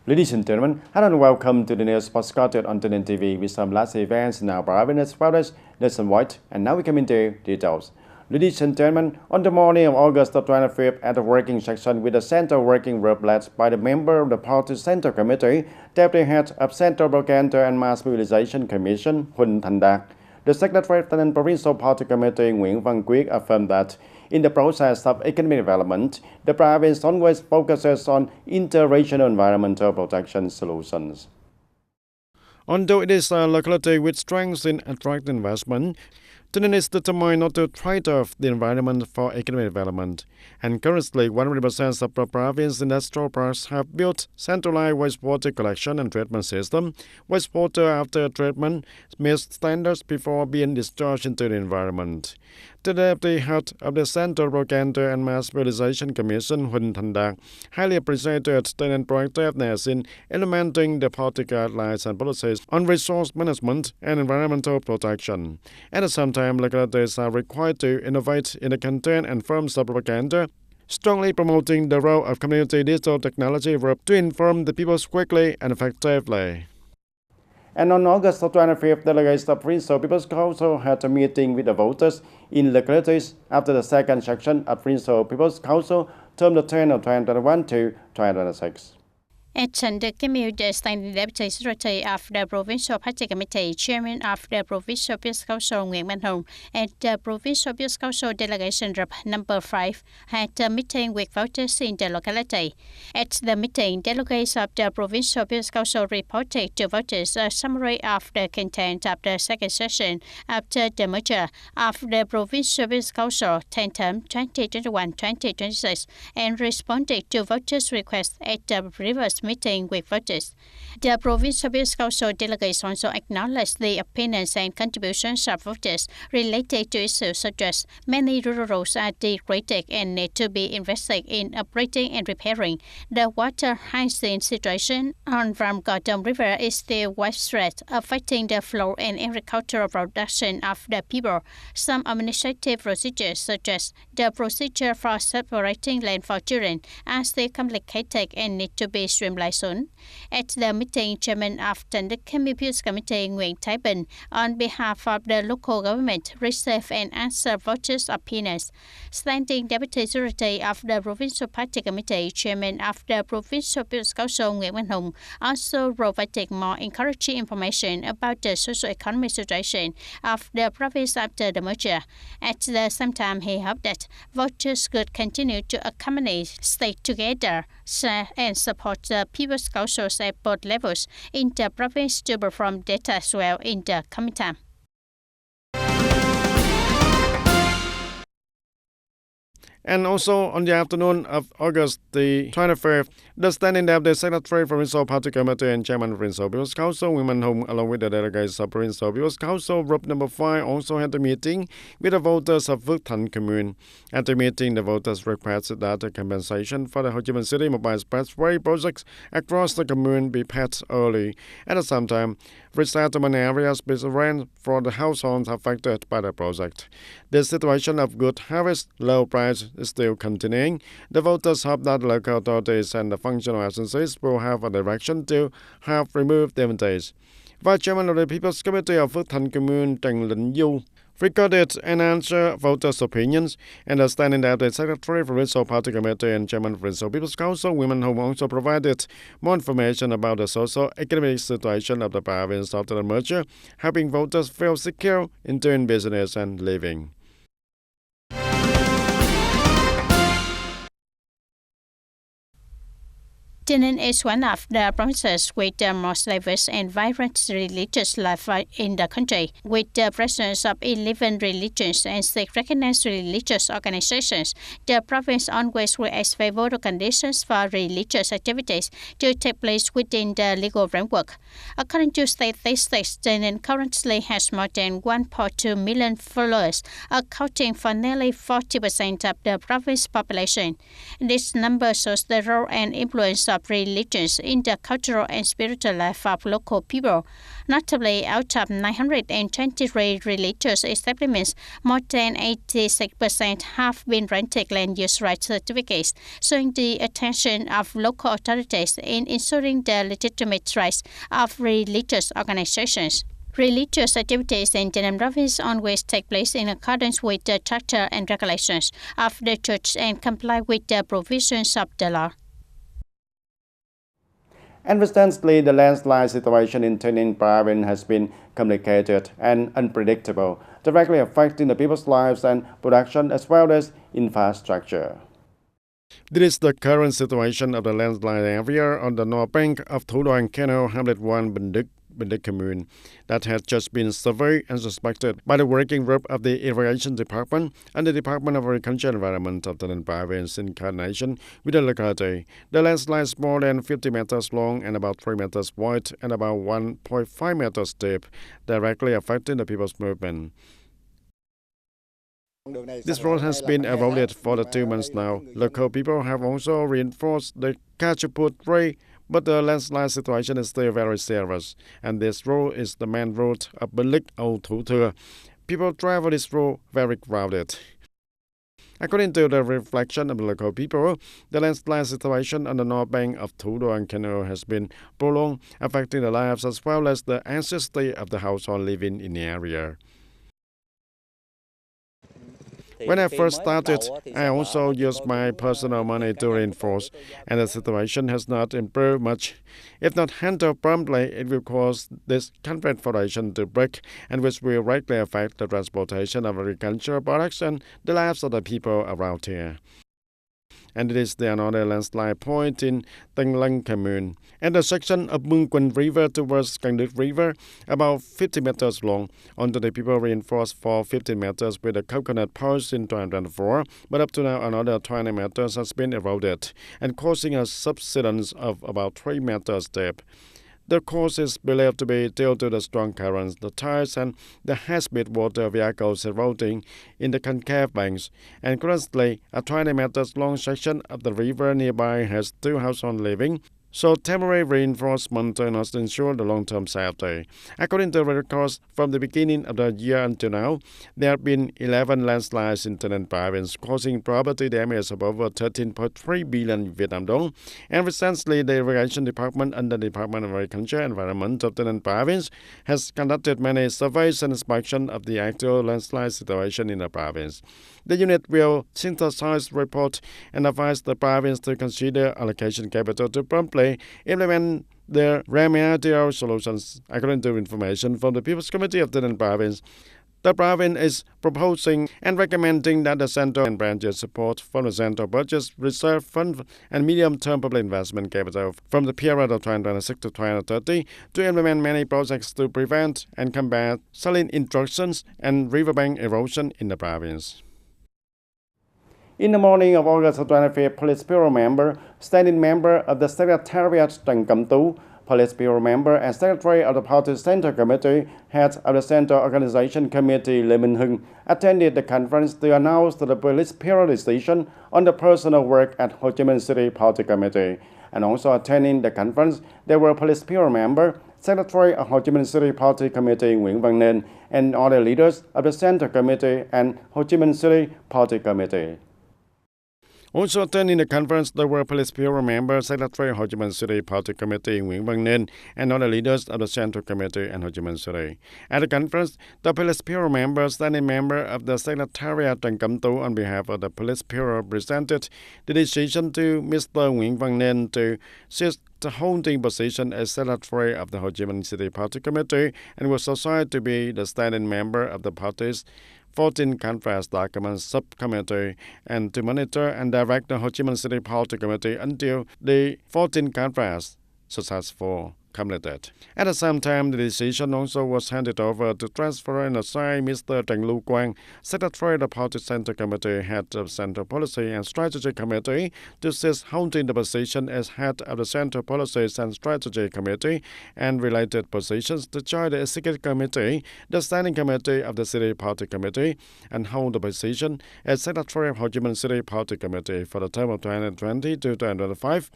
Ladies and gentlemen, hello and welcome to the news postcard on TayNinhTV with some last events now province, nationwide, and now we come into details. Ladies and gentlemen, on the morning of August 25th, at the working session with the Central Working Group led by the member of the Party Central Committee, Deputy Head of Central Propaganda and Mass Mobilization Commission, Huỳnh Thành Đạt, the Secretary of the Provincial Party Committee, Nguyễn Văn Quyết, affirmed that in the process of economic development, the province always focuses on interregional environmental protection solutions. Although it is a locality with strengths in attract investment, TayNinh is determined not to trade off the environment for economic development. And currently, 100% of the province industrial parks have built centralized wastewater collection and treatment system. Wastewater after treatment meets standards before being discharged into the environment. The Deputy Head of the Central Propaganda and Mass Mobilization Commission, Huỳnh Thành Đạt, highly appreciated TayNinh's proactiveness in implementing the party guidelines and policies on resource management and environmental protection. At the same time, localities are required to innovate in the content and forms of propaganda, strongly promoting the role of community digital technology group to inform the people quickly and effectively. And on August 25th, delegates of Provincial People's Council had a meeting with the voters in localities after the second section of Provincial People's Council term the term of 2021 to 2026. Attend the committee standing deputy secretary of the Provincial Party Committee, Chairman of the Provincial People's Council Nguyễn Văn Hùng, and the Provincial People's Council Delegation Group number 5 had a meeting with voters in the locality. At the meeting, delegates of the Provincial People's Council reported to voters a summary of the content of the second session after the merger of the Provincial People's Council term 2021-2026 and responded to voters' requests at the previous meeting with voters. The Provincial People's Council delegates also acknowledged the opinions and contributions of voters related to issues such as many rural roads are degraded and need to be invested in upgrading and repairing. The water hygiene situation on from Gordon River is still widespread, affecting the flow and agricultural production of the people. Some administrative procedures, such as the procedure for separating land for children, are still complicated and need to be streamlined soon. At the meeting, Chairman of the People's Committee Nguyễn Thái Bình, on behalf of the local government, received and answered voters' opinions. Standing Deputy Secretary of the Provincial Party Committee, Chairman of the Provincial People's Council Nguyễn Văn Hùng, also provided more encouraging information about the socio-economic situation of the province after the merger. At the same time, he hoped that voters could continue to accompany, stay together, share and support the People's Councils at both levels in the province to perform data as well in the coming time. And also on the afternoon of August the 25th, the standing deputy secretary Provincial Party Committee and Chairman of Provincial People's Council, Nguyễn Văn Hùng, along with the delegates of Provincial People's Council Group number 5, also had a meeting with the voters of Phước Thành Commune. At the meeting, the voters requested that the compensation for the Ho Chi Minh City Mobile Expressway projects across the commune be paid early. At the same time, resettlement areas be arranged for the households affected by the project. The situation of good harvest, low price is still continuing. The voters hope that local authorities and the functional agencies will have a direction to help remove the advantage. Vice Chairman of the People's Committee of Phước Thành Commune, TayNinhTV recorded and answered voters' opinions, and the standing deputy secretary for Provincial Party Committee and Chairman of Provincial People's Council, Nguyễn Văn Hùng, also provided more information about the socio-economic situation of the province after the merger, helping voters feel secure in doing business and living. TayNinh is one of the provinces with the most diverse and vibrant religious life in the country, with the presence of 11 religions and 6 recognized religious organizations. The province always creates favorable conditions for religious activities to take place within the legal framework. According to statistics, TayNinh currently has more than 1.2 million followers, accounting for nearly 40% of the province population. This number shows the role and influence of religions in the cultural and spiritual life of local people. Notably, out of 923 religious establishments, more than 86% have been granted land use right certificates, showing the attention of local authorities in ensuring the legitimate rights of religious organizations. Religious activities in Taynan province always take place in accordance with the charter and regulations of the church and comply with the provisions of the law. And recently, the landslide situation in TayNinhTV province has been complicated and unpredictable, directly affecting the people's lives and production as well as infrastructure. This is the current situation of the landslide area on the north bank of Thủ Đoan Canal, Hamlet 1, Bendik Commune, that has just been surveyed and suspected by the working group of the Irrigation Department and the Department of Agriculture and Environment of TayNinhTV province in coordination with the locality. The landslide is more than 50 meters long and about 3 meters wide and about 1.5 meters deep, directly affecting the people's movement. This road has been eroded for the 2 months now. Local people have also reinforced the Kachaput Ray, but the landslide situation is still very serious, and this road is the main road of Bendik Old Thủ Thừa. People travel this road very crowded. According to the reflection of the local people, the landslide situation on the north bank of Thủ Đoan Canal has been prolonged, affecting the lives as well as the ancestry of the household living in the area. When I first started, I also used my personal money to reinforce, and the situation has not improved much. If not handled promptly, it will cause this confederation to break, and which will greatly affect the transportation of agricultural products and the lives of the people around here. And it is the another landslide point in TayNinhTV Commune, and the section of Mương Quỳnh River towards Cang Đức River, about 50 meters long. Onto the people reinforced for 15 meters with a coconut post in 2024, but up to now another 20 meters has been eroded, and causing a subsidence of about 3 meters deep. The cause is believed to be due to the strong currents, the tides, and the high-speed water vehicles eroding in the concave banks. And currently, a 20 meters long section of the river nearby has 2 households living, so temporary reinforcement must ensure the long-term safety. According to records from the beginning of the year until now, there have been 11 landslides in TayNinhTV province, causing property damage of over 13.3 billion Vietnam dong. And recently, the Irrigation Department under the Department of Agriculture and Environment of TayNinhTV province has conducted many surveys and inspection of the actual landslide situation in the province. The unit will synthesize report and advise the province to consider allocation capital to promptly implement the remedial solutions. According to information from the People's Committee of TayNinhTV province, the province is proposing and recommending that the central and branches support from the central budget reserve fund and medium-term public investment capital from the period of 2026 to 2030 to implement many projects to prevent and combat saline intrusions and riverbank erosion in the province. In the morning of August 25th, Police Bureau member, standing member of the Secretariat Trần Cẩm Tú, Police Bureau member and Secretary of the Party Center Committee, head of the Center Organization Committee Lê Minh Hưng, attended the conference to announce the Police Bureau decision on the personal work at Ho Chi Minh City Party Committee. And also attending the conference, there were Police Bureau member, Secretary of Ho Chi Minh City Party Committee Nguyễn Văn Nên, and other leaders of the Center Committee and Ho Chi Minh City Party Committee. Also attending the conference, there were Police Bureau member, Secretary of Ho Chi Minh City Party Committee Nguyễn Văn Nên, and other leaders of the Central Committee and Ho Chi Minh City. At the conference, the Police Bureau member, standing member of the Secretariat Trần Cẩm Tú, on behalf of the Police Bureau, presented the decision to Mr. Nguyễn Văn Nên to seize the holding position as Secretary of the Ho Chi Minh City Party Committee, and was assigned to be the standing member of the party's 14 Conference Documents Subcommittee, and to monitor and direct the Ho Chi Minh City Party Committee until the 14 Conference successful completed. At the same time, the decision also was handed over to transfer and assign Mr. Trần Lưu Quang, Secretary of the Party Center Committee, Head of Central Policy and Strategy Committee, to seize holding the position as Head of the Central Policies and Strategy Committee and related positions to join the Executive Committee, the Standing Committee of the City Party Committee, and hold the position as Secretary of Ho Chi Minh City Party Committee for the term of 2020 to 2025.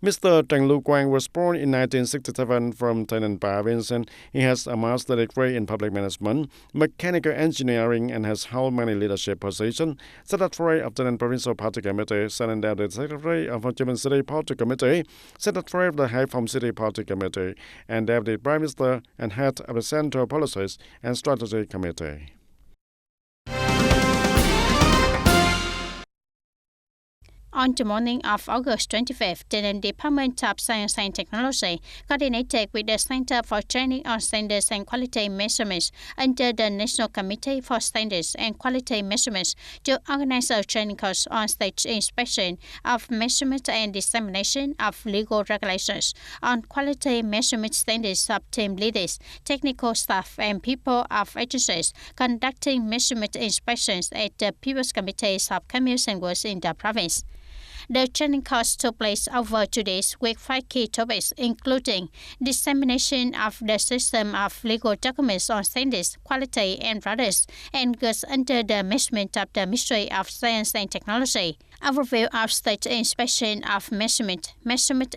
Mr. Teng Lu Quang was born in 1967 from Tainan province, and he has a master's degree in public management, mechanical engineering, and has held many leadership positions: Secretary of Tainan Provincial Party Committee, Second Deputy Secretary of Ho Chi Minh City Party Committee, Secretary of the Hai Phong City Party Committee, and Deputy Prime Minister and head of the Central Policies and Strategy Committee. On the morning of August 25th, the Department of Science and Technology coordinated with the Center for Training on Standards and Quality Measurements under the National Committee for Standards and Quality Measurements to organize a training course on stage inspection of measurement and dissemination of legal regulations on quality measurement standards of team leaders, technical staff, and people of agencies conducting measurement inspections at the People's Committees of Commerce and Works in the province. The training course took place over 2 days with 5 key topics, including dissemination of the system of legal documents on standards, quality, and products, and goods under the management of the Ministry of Science and Technology. Overview of stage inspection of measurement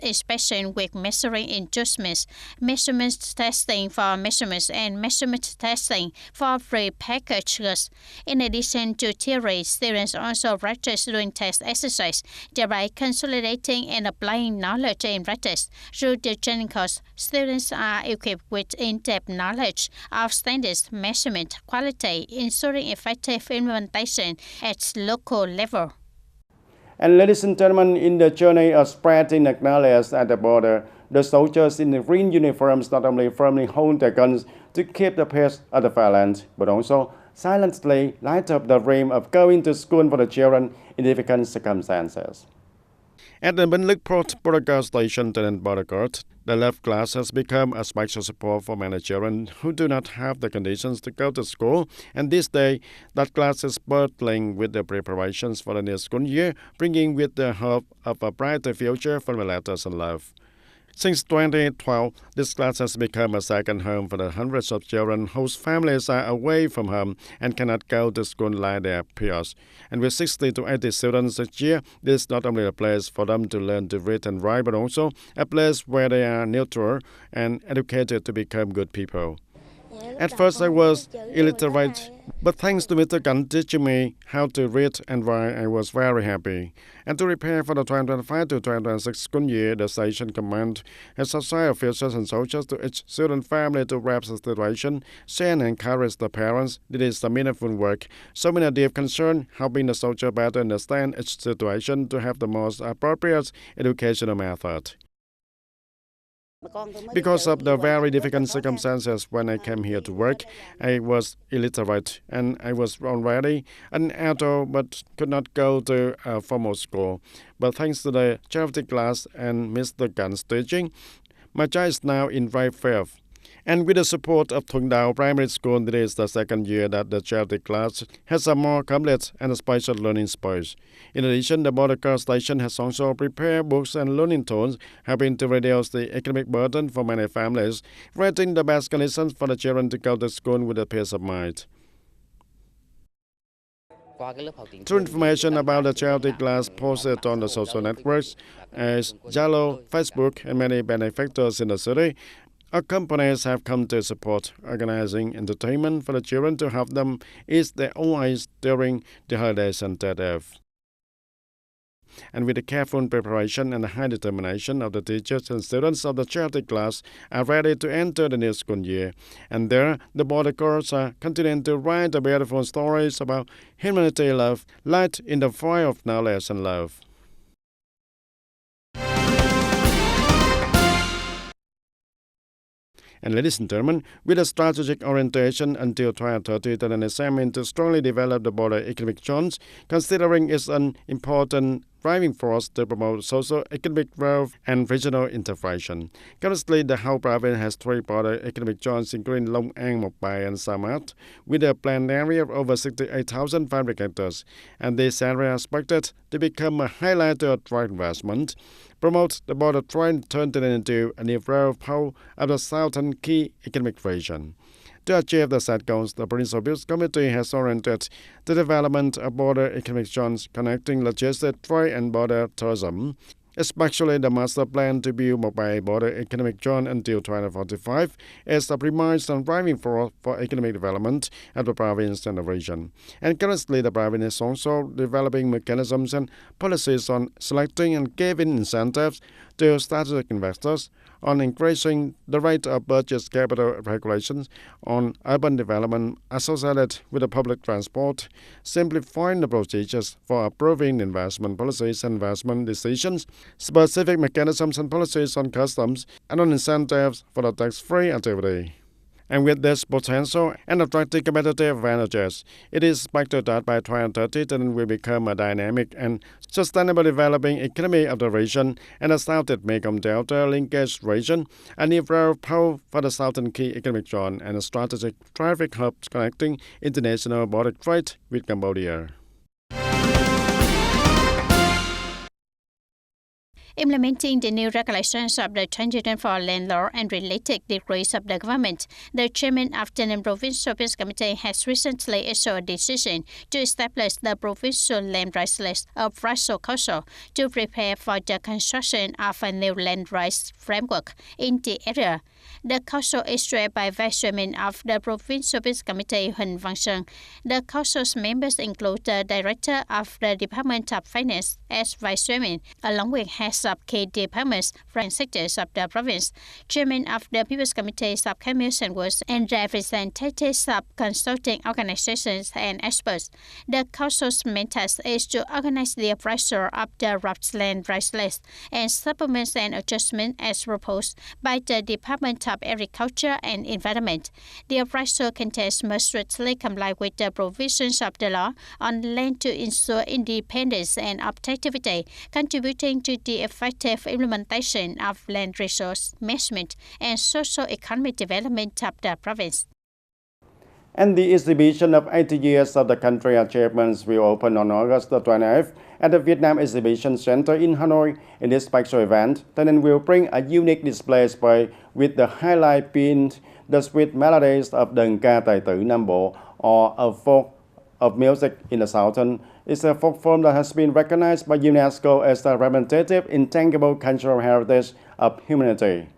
inspection with measuring instruments, measurement testing for measurements, and measurement testing for pre-packaged goods. In addition to theory, students also practice doing test exercise, thereby consolidating and applying knowledge in practice. Through the training course, students are equipped with in-depth knowledge of standards, measurement, quality, ensuring effective implementation at local level. And ladies and gentlemen, in the journey of spreading knowledge at the border, the soldiers in the green uniforms not only firmly hold their guns to keep the peace of the violence, but also silently light up the dream of going to school for the children in difficult circumstances. At the Benlik Port Border Guard Station, Tenant Border Guard, the left class has become a special support for many children who do not have the conditions to go to school, and this day, that class is bustling with the preparations for the new school year, bringing with the hope of a brighter future for the letters and love. Since 2012, this class has become a second home for the hundreds of children whose families are away from home and cannot go to school like their peers. And with 60 to 80 students each year, this is not only a place for them to learn to read and write, but also a place where they are nurtured and educated to become good people. At first I was illiterate, but thanks to Mr. Gan teaching me how to read and write, I was very happy. And to prepare for the 2025 to 2026 school year, the station command has assigned officers and soldiers to each student family to grasp the situation, share and encourage the parents. It is a meaningful work. So many deep concern, helping the soldier better understand each situation to have the most appropriate educational method. Because of the very difficult circumstances when I came here to work, I was illiterate and I was already an adult but could not go to a formal school. But thanks to the charity class and Mr. Gan's teaching, my child is now in grade 5. And with the support of Thung Dao Primary School, it is the second year that the charity class has a more complete and special learning space. In addition, the border guard station has also prepared books and learning tools, helping to reduce the academic burden for many families, creating the best conditions for the children to go to school with a peace of mind. True information about the charity class posted on the social networks as Zalo, Facebook, and many benefactors in the city. Our companies have come to support organizing entertainment for the children to help them ease their own eyes during the holidays and death. And with the careful preparation and the high determination of the teachers and students of the charity class are ready to enter the new school year. And there, the border guards are continuing to write the beautiful stories about humanity, love, light in the fire of knowledge and love. And ladies and gentlemen, with a strategic orientation until 2030, the assignment to strongly develop the border economic zones, considering it's an important driving force to promote socio-economic growth and regional integration. Currently, the whole province has 3 border economic zones, including Long An, Mộc Bai, and Samat, with a planned area of over 68,500 hectares. And this area is expected to become a highlight to attract investment, promote the border trade, turn it into a new growth pole of the southern key economic region. To achieve the set goals, the Provincial Business Committee has oriented the development of border economic zones connecting logistics, trade, and border tourism, especially the master plan to build multi-border economic zone until 2045, as a premise and driving force for economic development of the province and the region. And currently, the province is also developing mechanisms and policies on selecting and giving incentives to strategic investors, on increasing the rate of purchase capital regulations, on urban development associated with the public transport, simplifying the procedures for approving investment policies and investment decisions, specific mechanisms and policies on customs, and on incentives for the tax-free activity. And with this potential and attractive competitive advantages, it is expected that by 2030, Thailand will become a dynamic and sustainable developing economy of the region and a Southeast Mekong Delta linkage region, a new rail pole for the Southern Key Economic Zone and a strategic traffic hub connecting international border trade with Cambodia. Implementing the new regulations of the Transition for Land Law and related decrees of the government, the chairman of the Provincial Peace Committee has recently issued a decision to establish the Provincial Land Rights List of Russell Council to prepare for the construction of a new land rights framework in the area. The council is chaired by Vice Chairman of the Provincial Peace Committee, Huỳnh Văn Sơn. The council's members include the Director of the Department of Finance as Vice Chairman, along with heads of key departments from sectors of the province, Chairman of the People's Committee of Commerce and Works, and representatives of consulting organizations and experts. The council's main task is to organize the appraisal of the land rights list and supplements and adjustments as proposed by the Department of Agriculture and Environment. The appraisal contains must strictly comply with the provisions of the law on land to ensure independence and objectivity, contributing to the effective implementation of land resource management and socio-economic development of the province. And the exhibition of 80 years of the country achievements will open on August the 28th at the Vietnam Exhibition Center in Hanoi. In this special event, TayNinhTV will bring a unique display with the highlight being the sweet melodies of Đơn ca tài tử Nam Bộ, or a folk of music in the Southern. It's a folk form that has been recognized by UNESCO as a representative intangible cultural heritage of humanity.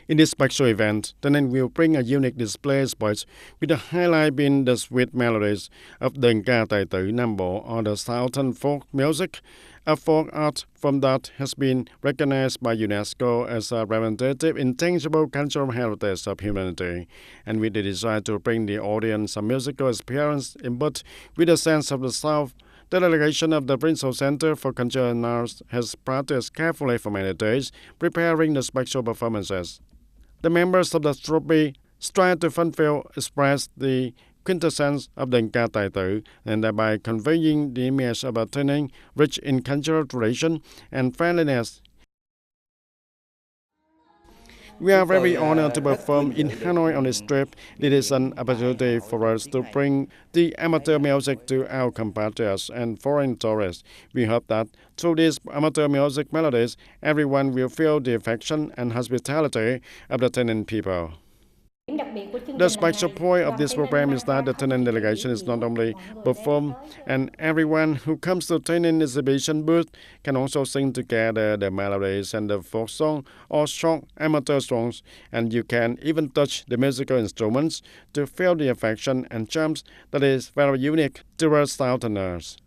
In this special event, TayNinhTV will bring a unique display with the highlight being the sweet melodies of Đơn ca tài tử Nam Bộ, or the Southern folk music, a folk art form that has been recognized by UNESCO as a representative intangible cultural heritage of humanity, and with the desire to bring the audience a musical experience embodied with a sense of the South. The delegation of the Provincial Center for Culture and Arts has practiced carefully for many days, preparing the special performances. The members of the troupe strive to fulfill, express the quintessence of Đơn ca tài tử, and thereby conveying the image of a TayNinhTV rich in cultural tradition and friendliness. We are very honored to perform in Hanoi on this trip. It is an opportunity for us to bring the amateur music to our compatriots and foreign tourists. We hope that through these amateur music melodies, everyone will feel the affection and hospitality of the TayNinhTV people. The special point of this program is that the TayNinhTV delegation is not only performed, and everyone who comes to TayNinhTV exhibition booth can also sing together the melodies and the folk song or short amateur songs, and you can even touch the musical instruments to feel the affection and charms that is very unique to us Southerners.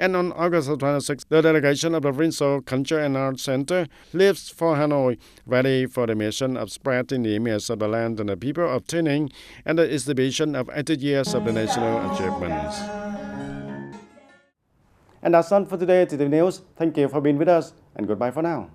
And on August 26th, the delegation of the Provincial Culture and Arts Center leaves for Hanoi, ready for the mission of spreading the image of the land and the people of TayNinhTV and the exhibition of 80 years of the national achievements. And that's all for today, TTV News. Thank you for being with us, and goodbye for now.